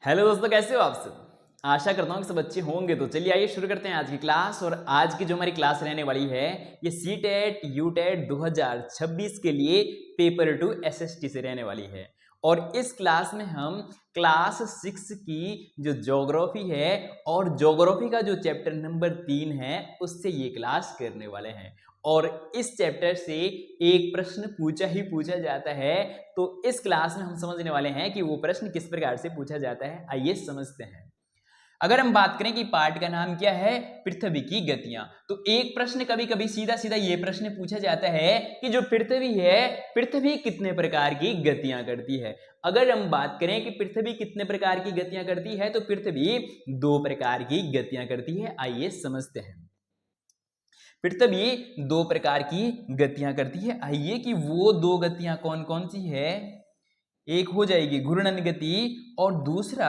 Hello दोस्तों, कैसे हो आप सब। आशा करता हूँ कि सब अच्छे होंगे। तो चलिए आइए शुरू करते हैं आज की क्लास। और आज की जो हमारी क्लास रहने वाली है ये सी टेट यू टेट 2026 के लिए पेपर 2 एसएसटी से रहने वाली है। और इस क्लास में हम क्लास 6 की जो ज्योग्राफी है और ज्योग्राफी का जो चैप्टर नंबर 3 है उससे ये क्लास करने वाले हैं। और इस चैप्टर से एक प्रश्न पूछा ही पूछा जाता है। तो इस क्लास में हम समझने वाले हैं कि वो प्रश्न किस प्रकार से पूछा जाता है। आइए समझते हैं। अगर हम बात करें कि पार्ट का नाम क्या है, पृथ्वी की गतियां, तो एक प्रश्न कभी कभी सीधा सीधा ये प्रश्न पूछा जाता है कि जो पृथ्वी है, पृथ्वी कितने प्रकार की गतियां करती है। अगर हम बात करें कि पृथ्वी कितने प्रकार की गतियां करती है, तो पृथ्वी 2 प्रकार की गतियां करती है। आइए समझते हैं। पृथ्वी 2 प्रकार की गतियां करती है। आइए कि वो 2 गतियां कौन कौन सी है। एक हो जाएगी घूर्णन गति और दूसरा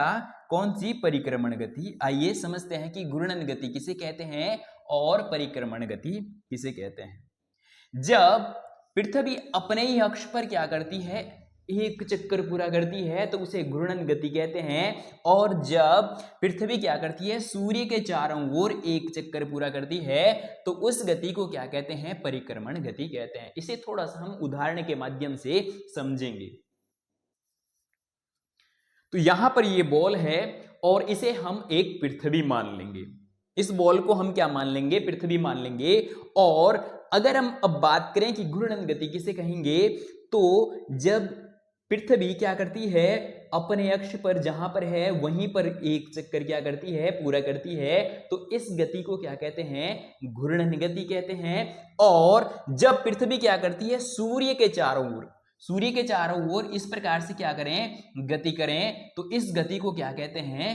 कौन सी, परिक्रमण गति। आइए समझते हैं कि घूर्णन गति किसे कहते हैं और परिक्रमण गति किसे कहते हैं। जब पृथ्वी अपने ही अक्ष पर क्या करती है, एक चक्कर पूरा करती है, तो उसे घूर्णन गति कहते हैं। और जब पृथ्वी क्या करती है, सूर्य के चारों ओर एक चक्कर पूरा करती है, तो उस गति को क्या कहते हैं, परिक्रमण गति कहते हैं। इसे थोड़ा सा हम उदाहरण के माध्यम से समझेंगे। तो यहां पर ये बॉल है और इसे हम एक पृथ्वी मान लेंगे। इस बॉल को हम क्या मान लेंगे, पृथ्वी मान लेंगे। और अगर हम अब बात करें कि घूर्णन गति किसे कहेंगे, तो जब पृथ्वी क्या करती है, अपने अक्ष पर जहां पर है वहीं पर एक चक्कर क्या करती है, पूरा करती है, तो इस गति को क्या कहते हैं, घूर्णन गति कहते हैं। और जब पृथ्वी क्या करती है, सूर्य के चारों ओर, सूर्य के चारों ओर इस प्रकार से क्या करें, गति करें, तो इस गति को क्या कहते हैं,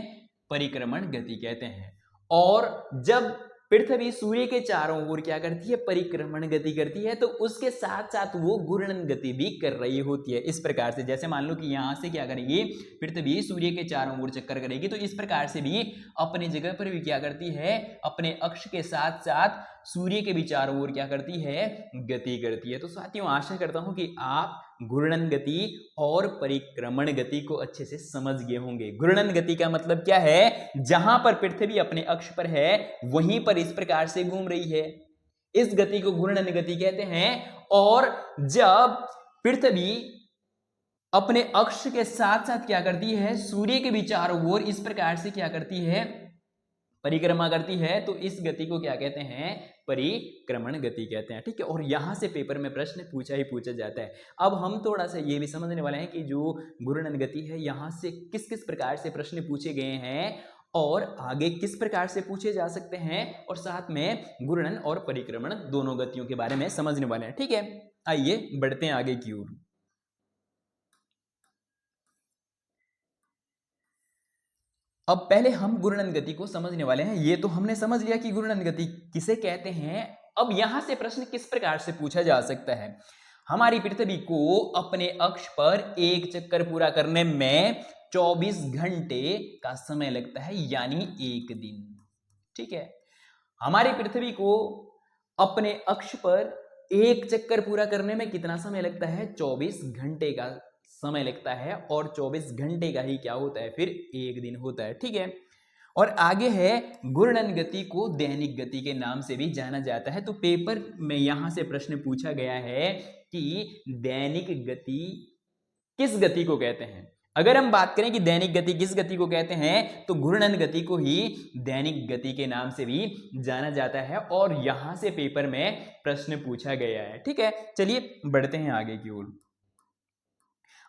परिक्रमण गति कहते हैं। और जब पृथ्वी सूर्य के चारों ओर क्या करती है, परिक्रमण गति करती है, तो उसके साथ साथ वो घूर्णन गति भी कर रही होती है। इस प्रकार से जैसे मान लो कि यहां से क्या करेंगे, पृथ्वी सूर्य के चारों ओर चक्कर करेगी, तो इस प्रकार से भी अपनी जगह पर भी क्या करती है, अपने अक्ष के साथ साथ सूर्य के भी चारों ओर क्या करती है, गति करती है। तो साथियों, आशा करता हूं कि आप घूर्णन गति और परिक्रमण गति को अच्छे से समझ गए होंगे। घूर्णन गति का मतलब क्या है, जहां पर पृथ्वी अपने अक्ष पर है वहीं पर इस प्रकार से घूम रही है, इस गति को घूर्णन गति कहते हैं। और जब पृथ्वी अपने अक्ष के साथ साथ क्या करती है, सूर्य के भी चारों ओर इस प्रकार से क्या करती है, परिक्रमा करती है, तो इस गति को क्या कहते हैं, परिक्रमण गति कहते हैं। ठीक है। और यहां से पेपर में प्रश्न पूछा ही पूछा जाता है। अब हम थोड़ा सा ये भी समझने वाले हैं कि जो घूर्णन गति है, यहां से किस किस प्रकार से प्रश्न पूछे गए हैं और आगे किस प्रकार से पूछे जा सकते हैं, और साथ में घूर्णन और परिक्रमण दोनों गतियों के बारे में समझने वाले हैं। ठीक है, आइए बढ़ते हैं आगे की ओर। अब पहले हम घूर्णन गति को समझने वाले हैं। ये तो हमने समझ लिया कि घूर्णन गति किसे कहते हैं। अब यहां से प्रश्न किस प्रकार से पूछा जा सकता है, हमारी पृथ्वी को अपने अक्ष पर एक चक्कर पूरा करने में 24 घंटे का समय लगता है, यानी एक दिन। ठीक है, हमारी पृथ्वी को अपने अक्ष पर एक चक्कर पूरा करने में कितना समय लगता है, 24 घंटे का समय लगता है। और 24 घंटे का ही क्या होता है, फिर एक दिन होता है। ठीक है। और आगे है, घूर्णन गति को दैनिक गति के नाम से भी जाना जाता है। तो पेपर में यहां से प्रश्न पूछा गया है कि दैनिक गति किस गति को कहते हैं। अगर हम बात करें कि दैनिक गति किस गति को कहते हैं, तो घूर्णन गति को ही दैनिक गति के नाम से भी जाना जाता है। और यहां से पेपर में प्रश्न पूछा गया है। ठीक है, चलिए बढ़ते हैं आगे की ओर।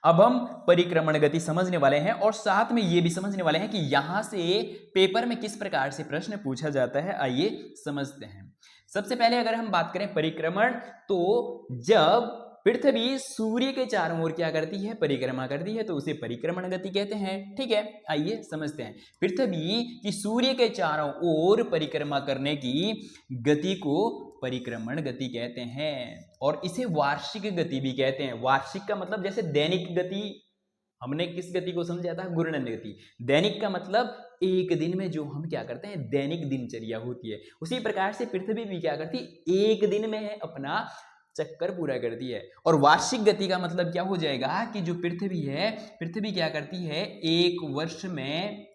अब हम परिक्रमण गति समझने वाले हैं और साथ में ये भी समझने वाले हैं कि यहां से पेपर में किस प्रकार से प्रश्न पूछा जाता है। आइए समझते हैं। सबसे पहले अगर हम बात करें परिक्रमण, तो जब पृथ्वी सूर्य के चारों ओर क्या करती है, परिक्रमा करती है, तो उसे परिक्रमण गति कहते हैं। ठीक है, आइए समझते हैं। पृथ्वी की सूर्य के चारों ओर परिक्रमा करने की गति को परिक्रमण गति कहते हैं। और इसे वार्षिक गति भी कहते हैं। वार्षिक का मतलब जैसे दैनिक गति, हमने किस गति को समझा था, घूर्णन गति। दैनिक का मतलब एक दिन में जो हम क्या करते हैं, दैनिक दिनचर्या होती है। उसी प्रकार से पृथ्वी भी क्या करती है, एक दिन में है अपना चक्कर पूरा करती है। और वार्षिक गति का मतलब क्या हो जाएगा कि जो पृथ्वी है, पृथ्वी क्या करती है, एक वर्ष में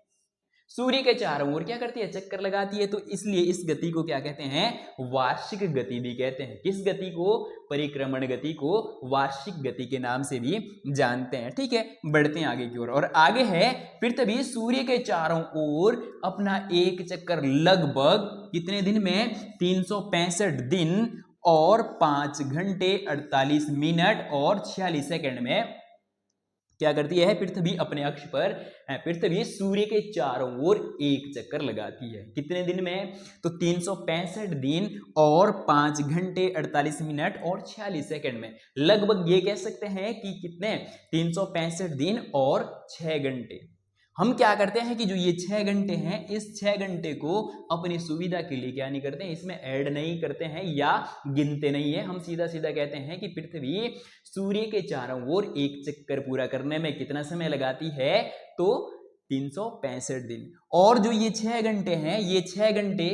सूर्य के चारों ओर क्या करती है, चक्कर लगाती है। तो इसलिए इस गति को क्या कहते हैं, वार्षिक गति भी कहते हैं। किस गति को, परिक्रमण गति को वार्षिक गति के नाम से भी जानते हैं। ठीक है, बढ़ते हैं आगे की ओर। और आगे है, पृथ्वी सूर्य के चारों ओर अपना एक चक्कर लगभग कितने दिन में, 365 दिन और 5 घंटे 48 मिनट और 46 सेकंड में क्या करती है, पृथ्वी अपने अक्ष पर, पृथ्वी सूर्य के चारों ओर एक चक्कर लगाती है। कितने दिन में, तो 365 दिन और 5 घंटे 48 मिनट और 46 सेकंड में। लगभग ये कह सकते हैं कि कितने, 365 दिन और 6 घंटे। हम क्या करते हैं कि जो ये 6 घंटे हैं, इस 6 घंटे को अपनी सुविधा के लिए क्या नहीं करते हैं, इसमें ऐड नहीं करते हैं या गिनते नहीं है। हम सीधा सीधा कहते हैं कि पृथ्वी सूर्य के चारों ओर एक चक्कर पूरा करने में कितना समय लगाती है, तो 365 दिन। और जो ये 6 घंटे हैं, ये 6 घंटे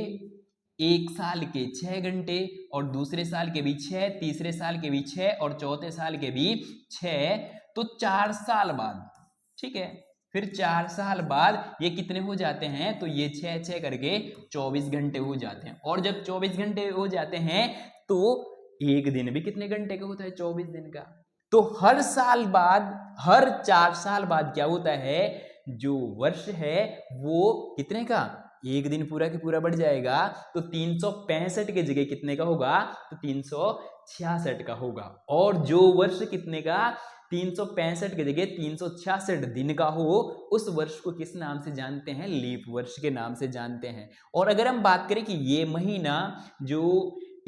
एक साल के 6 घंटे और दूसरे साल के भी 6, तीसरे साल के भी 6 और चौथे साल के भी 6, तो 4 साल बाद, ठीक है, फिर 4 साल बाद ये कितने हो जाते हैं, तो ये 6 करके 24 घंटे हो जाते हैं। और जब 24 घंटे हो जाते हैं तो एक दिन भी कितने घंटे का होता है, 24 दिन का। तो हर साल बाद, हर 4 साल बाद क्या होता है, जो वर्ष है वो कितने का, एक दिन पूरा के पूरा बढ़ जाएगा। तो 365 के जगह कितने का होगा, तो 366 का होगा। और जो वर्ष कितने का, 365 की जगह 366 दिन का हो, उस वर्ष को किस नाम से जानते हैं, लीप वर्ष के नाम से जानते हैं। और अगर हम बात करें कि ये महीना जो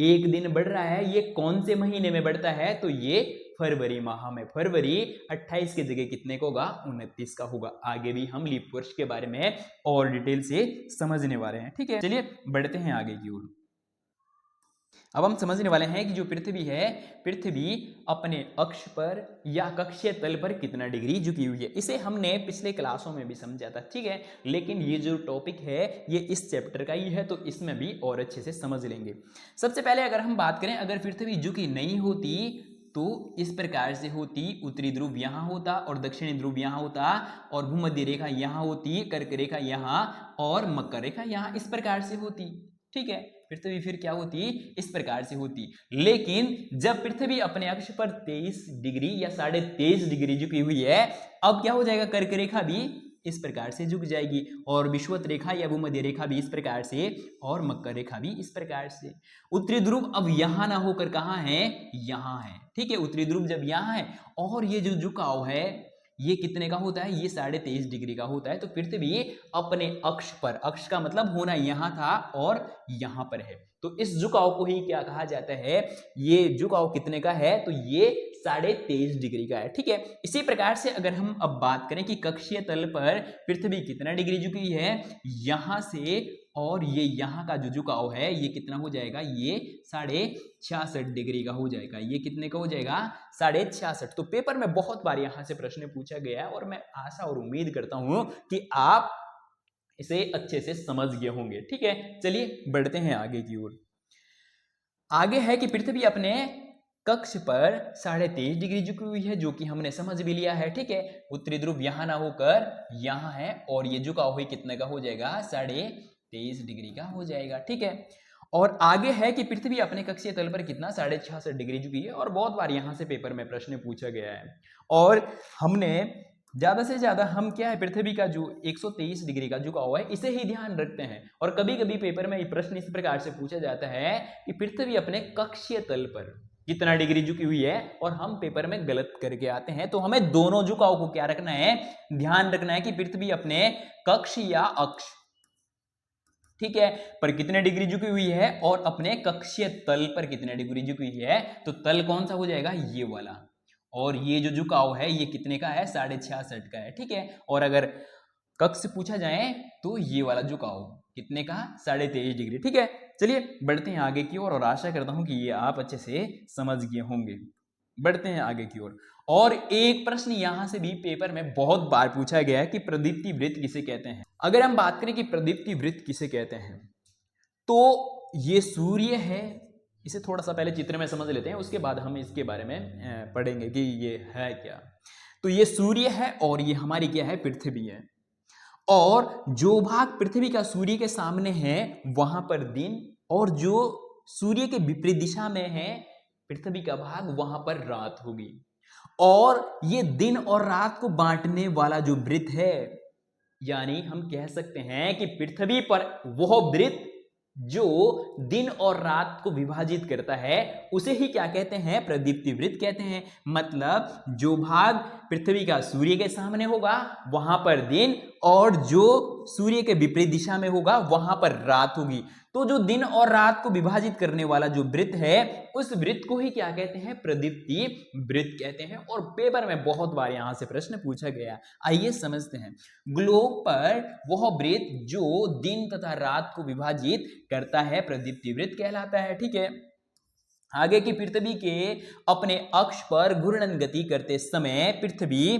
एक दिन बढ़ रहा है, ये कौन से महीने में बढ़ता है, तो ये फरवरी माह में। फरवरी 28 की जगह कितने का होगा, 29 का होगा। आगे भी हम लीप वर्ष के बारे में और डिटेल से समझने वाले हैं। ठीक है, चलिए बढ़ते हैं आगे की ओर। अब हम समझने वाले हैं कि जो पृथ्वी है, पृथ्वी अपने अक्ष पर या कक्षीय तल पर कितना डिग्री झुकी हुई है। इसे हमने पिछले क्लासों में भी समझा था, ठीक है, लेकिन ये जो टॉपिक है ये इस चैप्टर का ही है, तो इसमें भी और अच्छे से समझ लेंगे। सबसे पहले अगर हम बात करें, अगर पृथ्वी झुकी नहीं होती तो इस प्रकार से होती, उत्तरी ध्रुव यहाँ होता और दक्षिणी ध्रुव यहाँ होता और भूमध्य रेखा यहाँ होती, कर्क रेखा यहाँ और मकर रेखा यहाँ, इस प्रकार से होती। ठीक है, पृथ्वी फिर क्या होती, इस प्रकार से होती। लेकिन जब पृथ्वी अपने अक्ष पर 23 डिग्री या 23.5 डिग्री झुकी हुई है, अब क्या हो जाएगा, कर्क रेखा भी इस प्रकार से झुक जाएगी और विषुवत रेखा या भूमध्य रेखा भी इस प्रकार से और मकर रेखा भी इस प्रकार से। उत्तरी ध्रुव अब यहां ना होकर कहां है, यहां है। ठीक है, उत्तरी ध्रुव जब यहां है और ये जो झुकाव है ये कितने का होता है, ये 23.5 डिग्री का होता है। तो पृथ्वी अपने अक्ष पर, अक्ष का मतलब होना यहां था और यहां पर है, तो इस झुकाव को ही क्या कहा जाता है, ये झुकाव कितने का है, तो ये 23.5 डिग्री का है। ठीक है, इसी प्रकार से अगर हम अब बात करें कि कक्षीय तल पर पृथ्वी कितना डिग्री झुकी है, यहां से और ये यहाँ का जो झुकाव है ये कितना हो जाएगा, ये 66.5 डिग्री का हो जाएगा। ये कितने का हो जाएगा, 66.5। तो पेपर में बहुत बार यहाँ से प्रश्न पूछा गया और मैं आशा और उम्मीद करता हूं कि आप इसे अच्छे से समझ गए होंगे। ठीक है, चलिए बढ़ते हैं आगे की ओर। आगे है कि पृथ्वी अपने कक्ष पर 23.5 डिग्री झुकी हुई है, जो कि हमने समझ भी लिया है। ठीक है, उत्तरी ध्रुव यहां ना होकर यहां है और ये झुकाव हुई कितने का हो जाएगा, 23.5 डिग्री का हो जाएगा। ठीक है, और आगे है कि पृथ्वी अपने कक्षीय तल पर कितना, 66.5 डिग्री झुकी है और बहुत बार यहां से पेपर में प्रश्न पूछा गया है। और हमने ज्यादा से ज्यादा हम क्या है, पृथ्वी का जो 123 डिग्री का झुकाव है इसे ही ध्यान रखते हैं। और कभी कभी पेपर में प्रश्न इस प्रकार से पूछा जाता है कि पृथ्वी अपने कक्षीय तल पर कितना डिग्री झुकी हुई है, और हम पेपर में गलत करके आते हैं। तो हमें दोनों झुकाव को क्या रखना है, ध्यान रखना है कि पृथ्वी अपने कक्ष या अक्ष, ठीक है, पर कितने डिग्री झुकी हुई है और अपने कक्षीय तल पर कितने डिग्री झुकी हुई है। तो तल कौन सा हो जाएगा, ये वाला, और ये जो झुकाव है ये कितने का है, 66.5 का है। ठीक है, और अगर कक्ष पूछा जाए तो ये वाला झुकाव कितने का, 23.5 डिग्री। ठीक है, चलिए बढ़ते हैं आगे की ओर और आशा करता हूं कि ये आप अच्छे से समझ गए होंगे। बढ़ते हैं आगे की ओर। और एक प्रश्न यहां से भी पेपर में बहुत बार पूछा गया है कि प्रदीप्ति वृत्त किसे कहते हैं। अगर हम बात करें कि प्रदीप्ति वृत्त किसे कहते हैं, तो ये सूर्य है, इसे थोड़ा सा पहले चित्र में समझ लेते हैं, उसके बाद हम इसके बारे में पढ़ेंगे कि ये है क्या। तो ये सूर्य है और ये हमारी क्या है, पृथ्वी है। और जो भाग पृथ्वी का सूर्य के सामने है वहां पर दिन, और जो सूर्य के विपरीत दिशा में है पृथ्वी का भाग, वहां पर रात होगी। और ये दिन और रात को बांटने वाला जो वृत्त है, यानी हम कह सकते हैं कि पृथ्वी पर वह वृत्त जो दिन और रात को विभाजित करता है उसे ही क्या कहते हैं, प्रदीप्ति वृत्त कहते हैं। मतलब जो भाग पृथ्वी का सूर्य के सामने होगा वहां पर दिन, और जो सूर्य के विपरीत दिशा में होगा वहां पर रात होगी। तो जो दिन और रात को विभाजित करने वाला जो वृत्त है उस वृत्त को ही क्या कहते हैं, प्रदीप्ति वृत्त कहते हैं। और पेपर में बहुत बार यहां से प्रश्न पूछा गया। आइए समझते हैं। ग्लोब पर वह वृत्त जो दिन तथा रात को विभाजित करता है प्रदीप्ति वृत्त कहलाता है। ठीक है, आगे की पृथ्वी के अपने अक्ष पर घूर्णन गति करते समय पृथ्वी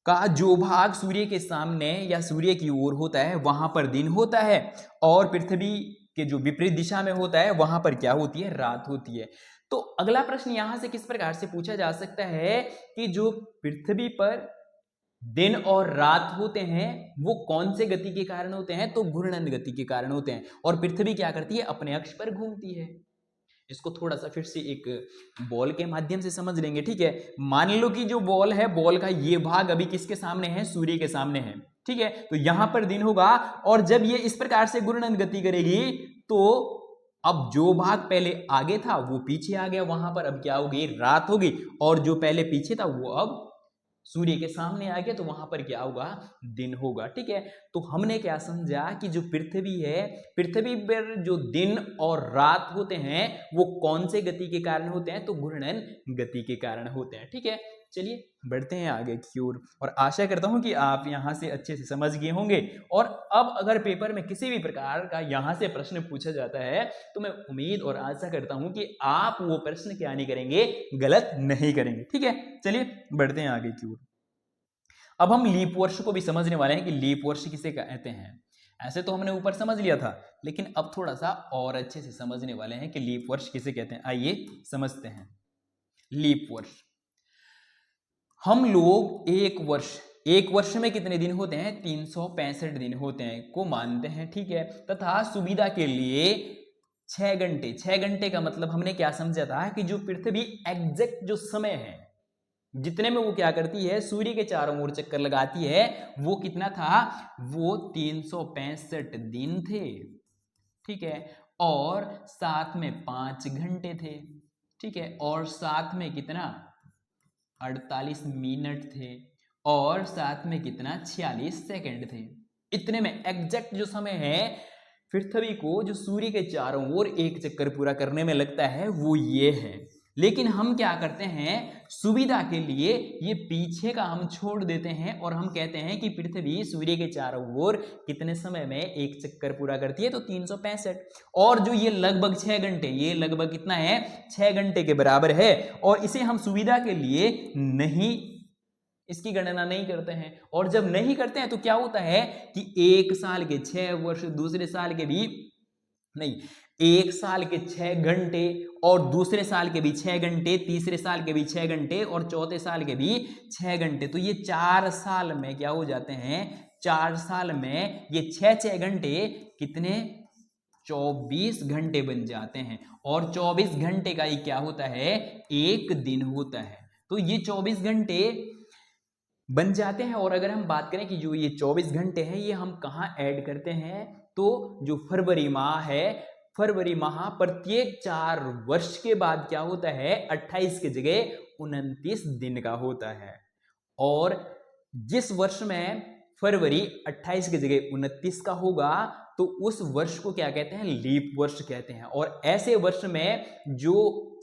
का जो भाग सूर्य के सामने या सूर्य की ओर होता है वहां पर दिन होता है, और पृथ्वी के जो विपरीत दिशा में होता है वहां पर क्या होती है, रात होती है। तो अगला प्रश्न यहां से किस प्रकार से पूछा जा सकता है कि जो पृथ्वी पर दिन और रात होते हैं वो कौन से गति के कारण होते हैं, तो घूर्णन गति के कारण होते हैं। और पृथ्वी क्या करती है, अपने अक्ष पर घूमती है। इसको थोड़ा सा फिर से एक बॉल के माध्यम से समझ लेंगे। ठीक है, मान लो कि जो बॉल है, बॉल का ये भाग अभी किसके सामने है, सूर्य के सामने है। ठीक है, तो यहां पर दिन होगा, और जब ये इस प्रकार से घूर्णन गति करेगी तो अब जो भाग पहले आगे था वो पीछे आ गया, वहां पर अब क्या होगी, रात होगी। और जो पहले पीछे था वो अब सूर्य के सामने आ गया, तो वहां पर क्या होगा, दिन होगा। ठीक है, तो हमने क्या समझा कि जो पृथ्वी है, पृथ्वी पर जो दिन और रात होते हैं वो कौन से गति के कारण होते हैं, तो घूर्णन गति के कारण होते हैं। ठीक है, चलिए बढ़ते हैं आगे की ओर, और आशा करता हूं कि आप यहां से अच्छे से समझ गए होंगे। और अब अगर पेपर में किसी भी प्रकार का यहां से प्रश्न पूछा जाता है तो मैं उम्मीद और आशा करता हूं कि आप वो प्रश्न क्या नहीं करेंगे, गलत नहीं करेंगे। ठीक है, चलिए बढ़ते हैं आगे की ओर। अब हम लीप वर्ष को भी समझने वाले हैं कि लीप वर्ष किसे कहते हैं। ऐसे तो हमने ऊपर समझ लिया था, लेकिन अब थोड़ा सा और अच्छे से समझने वाले हैं कि लीप वर्ष किसे कहते हैं। आइए समझते हैं। लीप वर्ष, हम लोग एक वर्ष में कितने दिन होते हैं, 365 दिन होते हैं को मानते हैं। ठीक है, तथा सुविधा के लिए 6 घंटे का मतलब हमने क्या समझा था कि जो पृथ्वी एग्जैक्ट जो समय है जितने में वो क्या करती है, सूर्य के चारों ओर चक्कर लगाती है, वो कितना था, वो 365 दिन थे। ठीक है, और साथ में 5 घंटे थे। ठीक है, और साथ में कितना, 48 मिनट थे, और साथ में कितना, 46 सेकंड थे। इतने में एग्जैक्ट जो समय है पृथ्वी को जो सूर्य के चारों ओर एक चक्कर पूरा करने में लगता है वो ये है। लेकिन हम क्या करते हैं, सुविधा के लिए ये पीछे का हम छोड़ देते हैं और हम कहते हैं कि पृथ्वी सूर्य के चारों ओर कितने समय में एक चक्कर पूरा करती है, तो 365। और जो ये लगभग 6 घंटे, ये लगभग कितना है, 6 घंटे के बराबर है। और इसे हम सुविधा के लिए नहीं, इसकी गणना नहीं करते हैं। और जब नहीं करते हैं तो क्या होता है कि एक साल के 6 वर्ष, दूसरे साल के भी नहीं, एक साल के 6 घंटे, और दूसरे साल के भी 6 घंटे, तीसरे साल के भी 6 घंटे, और चौथे साल के भी 6 घंटे। तो ये 4 साल में क्या हो जाते हैं, 4 साल में ये 6 घंटे कितने, 24 घंटे बन जाते हैं। और 24 घंटे का ये क्या होता है, एक दिन होता है। तो ये 24 घंटे बन जाते हैं। और अगर हम बात करें कि जो ये 24 घंटे हैं ये हम कहाँ ऐड करते हैं, तो जो फरवरी माह है, फरवरी माह प्रत्येक 4 वर्ष के बाद क्या होता है, 28 की जगह 29 दिन का होता है। और जिस वर्ष में फरवरी 28 की जगह 29 का होगा तो उस वर्ष को क्या कहते हैं, लीप वर्ष कहते हैं। और ऐसे वर्ष में जो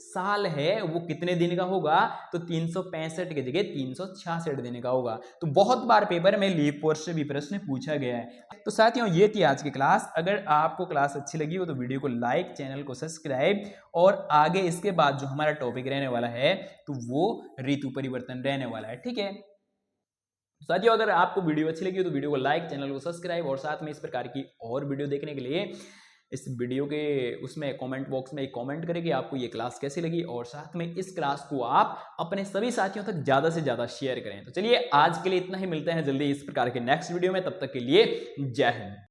साल है वो कितने दिन का होगा, तो 365 की जगह 366 दिन का होगा। तो बहुत बार पेपर में लीप वर्ष से भी प्रश्न पूछा गया है। तो साथियों ये थी आज की क्लास। अगर आपको क्लास अच्छी लगी हो तो वीडियो को लाइक, चैनल को सब्सक्राइब, और आगे इसके बाद जो हमारा टॉपिक रहने वाला है तो वो ऋतु परिवर्तन रहने वाला है। ठीक है साथियों, अगर आपको वीडियो अच्छी लगी हो तो वीडियो को लाइक, चैनल को सब्सक्राइब, और साथ में इस प्रकार की और वीडियो देखने के लिए इस वीडियो के उसमें कमेंट बॉक्स में एक कमेंट करें कि आपको ये क्लास कैसी लगी, और साथ में इस क्लास को आप अपने सभी साथियों तक ज़्यादा से ज़्यादा शेयर करें। तो चलिए आज के लिए इतना ही, मिलते हैं जल्दी इस प्रकार के नेक्स्ट वीडियो में, तब तक के लिए जय हिंद।